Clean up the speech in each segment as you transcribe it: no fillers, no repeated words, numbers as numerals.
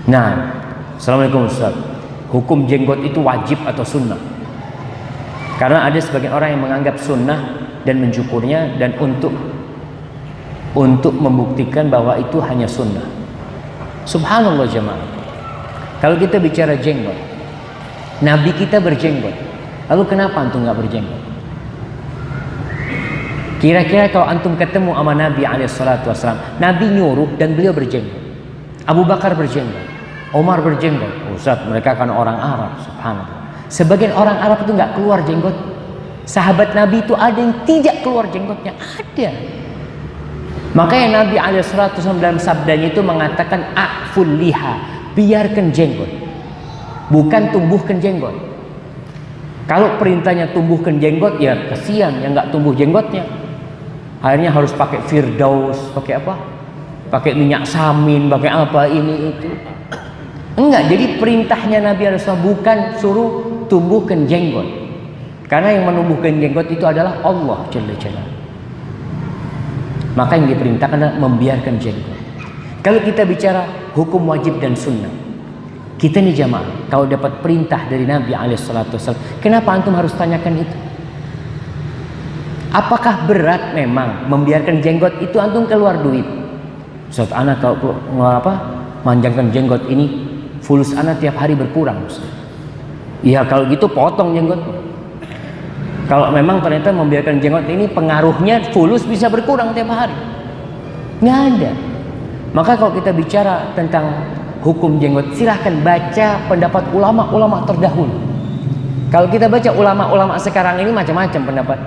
Nah, Assalamualaikum Ustaz. Hukum jenggot itu wajib atau sunnah? Karena ada sebagian orang yang menganggap sunnah dan mencukurnya, dan untuk membuktikan bahwa itu hanya sunnah. Subhanallah jemaah. Kalau kita bicara jenggot, Nabi kita berjenggot. Lalu kenapa antum nggak berjenggot? Kira-kira kalau antum ketemu sama Nabi SAW, Nabi nyuruh dan beliau berjenggot. Abu Bakar berjenggot, Omar berjenggot. Ustaz, mereka kan orang Arab. Subhanallah. Sebagian orang Arab itu nggak keluar jenggot. Sahabat Nabi itu ada yang tidak keluar jenggotnya, ada. Makanya Nabi SAW dalam sabdanya itu mengatakan a'ful liha, biarkan jenggot, bukan tumbuhkan jenggot. Kalau perintahnya tumbuhkan jenggot, ya kasihan yang nggak tumbuh jenggotnya. Akhirnya harus pakai firdaus, pakai apa? Pakai minyak samin, pakai apa ini itu. Enggak, jadi perintahnya Nabi SAW bukan suruh tumbuhkan jenggot. Karena yang menumbuhkan jenggot itu adalah Allah Jalla Jalla. Maka yang diperintahkan adalah membiarkan jenggot. Kalau kita bicara hukum wajib dan sunnah, kita nih jamaah, kalau dapat perintah dari Nabi SAW, kenapa antum harus tanyakan itu? Apakah berat memang membiarkan jenggot itu antum keluar duit? Ustaz, anak kalau manjangkan jenggot ini, fulus anak tiap hari berkurang. Iya, kalau gitu potong jenggot. Kalau memang ternyata membiarkan jenggot ini pengaruhnya fulus bisa berkurang tiap hari, nggak ada. Maka kalau kita bicara tentang hukum jenggot, silahkan baca pendapat ulama-ulama terdahulu. Kalau kita baca ulama-ulama sekarang ini macam-macam pendapat.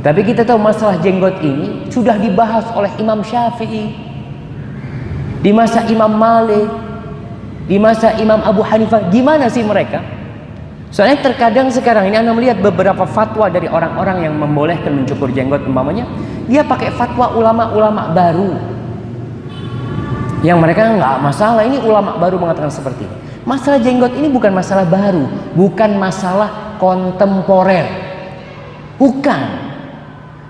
Tapi kita tahu masalah jenggot ini sudah dibahas oleh Imam Syafi'i, di masa Imam Malik, di masa Imam Abu Hanifah. Gimana sih mereka? Soalnya terkadang sekarang ini Anda melihat beberapa fatwa dari orang-orang yang membolehkan mencukur jenggot, umpamanya dia pakai fatwa ulama-ulama baru yang mereka nggak masalah. Ini ulama baru mengatakan seperti ini. Masalah jenggot ini bukan masalah baru, bukan masalah kontemporer, bukan.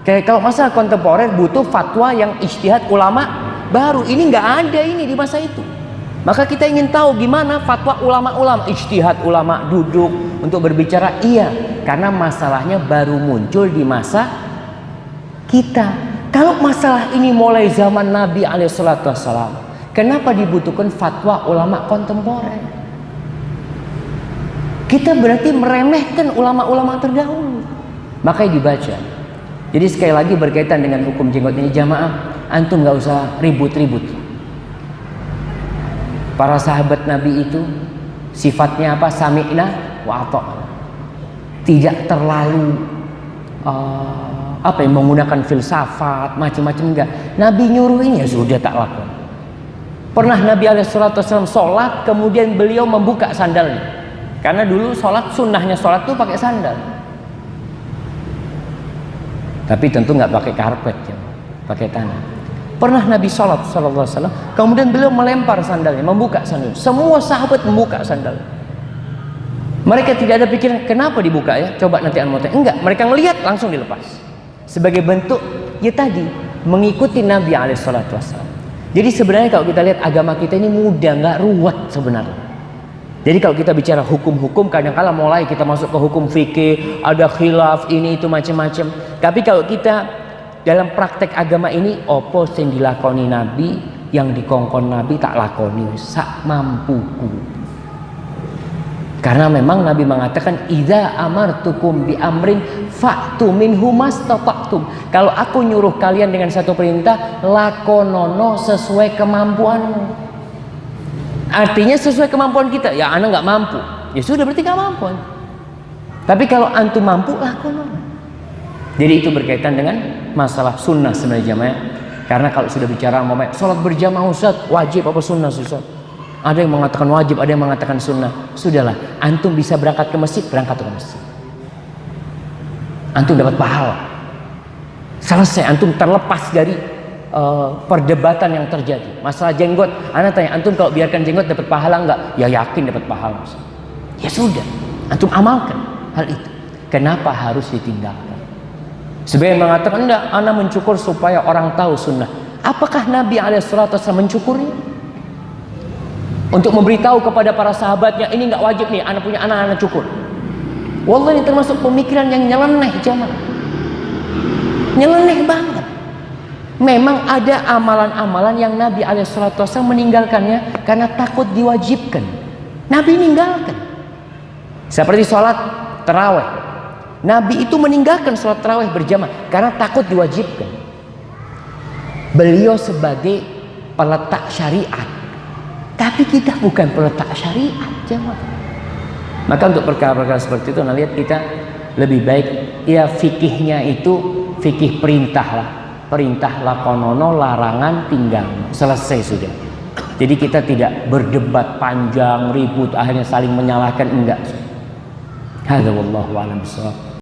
Kayak kalau masalah kontemporer butuh fatwa yang ijtihad ulama baru. Ini nggak ada ini di masa itu. Maka kita ingin tahu gimana fatwa ulama-ulama, ijtihad ulama duduk untuk berbicara. Iya, karena masalahnya baru muncul di masa kita. Kalau masalah ini mulai zaman Nabi SAW, kenapa dibutuhkan fatwa ulama kontemporer? Kita berarti meremehkan ulama-ulama terdahulu. Makanya dibaca. Jadi sekali lagi berkaitan dengan hukum jenggot ini jamaah, antum nggak usah ribut-ribut. Para sahabat Nabi itu sifatnya apa? Sami'na wa ata'na. Tidak terlalu menggunakan filsafat macam-macam, enggak. Nabi nyuruh ini ya sudah tak lakukan. Pernah Nabi SAW sholat, kemudian beliau membuka sandalnya. Karena dulu sholat, sunnahnya sholat tuh pakai sandal. Tapi tentu nggak pakai karpet ya, pakai tanah. Pernah Nabi sholat SAW, kemudian beliau melempar sandalnya, membuka sandal. Semua sahabat membuka sandal. Mereka tidak ada pikiran kenapa dibuka ya. Coba nanti anda mau tanya. Enggak, mereka melihat langsung dilepas. Sebagai bentuk ya tadi mengikuti Nabi SAW. Jadi sebenarnya kalau kita lihat agama kita ini mudah, nggak ruwet sebenarnya. Jadi kalau kita bicara hukum-hukum, kadang-kala mulai kita masuk ke hukum fikih, ada khilaf ini itu macam-macam. Tapi kalau kita dalam praktek agama ini, opo sing dilakoni Nabi, yang dikongkon Nabi tak lakoni sak mampuku. Karena memang Nabi mengatakan idza amartukum bi amrin fa'tu minhu mastata'tum. Kalau aku nyuruh kalian dengan satu perintah, lakonono sesuai kemampuanmu. Artinya sesuai kemampuan kita. Ya anak nggak mampu, ya sudah berarti nggak mampu. Tapi kalau antum mampu, lakonono. Jadi itu berkaitan dengan masalah sunnah sebenarnya jamaah. Karena kalau sudah bicara sholat berjamaah Ustaz, wajib apa sunnah Ustaz? Ada yang mengatakan wajib, ada yang mengatakan sunnah. Sudahlah, antum bisa berangkat ke masjid, berangkat ke masjid. Antum dapat pahala. Selesai, antum terlepas dari perdebatan yang terjadi. Masalah jenggot, anak tanya, antum kalau biarkan jenggot dapat pahala enggak? Ya yakin dapat pahala. Ya sudah, antum amalkan hal itu. Kenapa harus ditinggalkan? Sebagian mengatakan enggak, anak mencukur supaya orang tahu sunnah. Apakah Nabi SAW mencukurnya? untuk memberitahu kepada para sahabatnya, ini nggak wajib nih, anak punya anak cukur. Wallahi ini termasuk pemikiran yang nyeleneh jamaah. Nyeleneh banget. Memang ada amalan-amalan yang Nabi SAW meninggalkannya karena takut diwajibkan. Nabi meninggalkan. Seperti sholat tarawih. Nabi itu meninggalkan sholat tarawih berjamaah karena takut diwajibkan. Beliau sebagai peletak syariat. Tapi kita bukan peletak syariat jamaah. Maka untuk perkara-perkara seperti itu, lihat kita lebih baik ya fikihnya itu fikih perintah lah. Perintah lakonono, larangan tinggal, selesai sudah. Jadi kita tidak berdebat panjang, ribut, akhirnya saling menyalahkan, enggak. Hadza wallahu a'lam bishawab.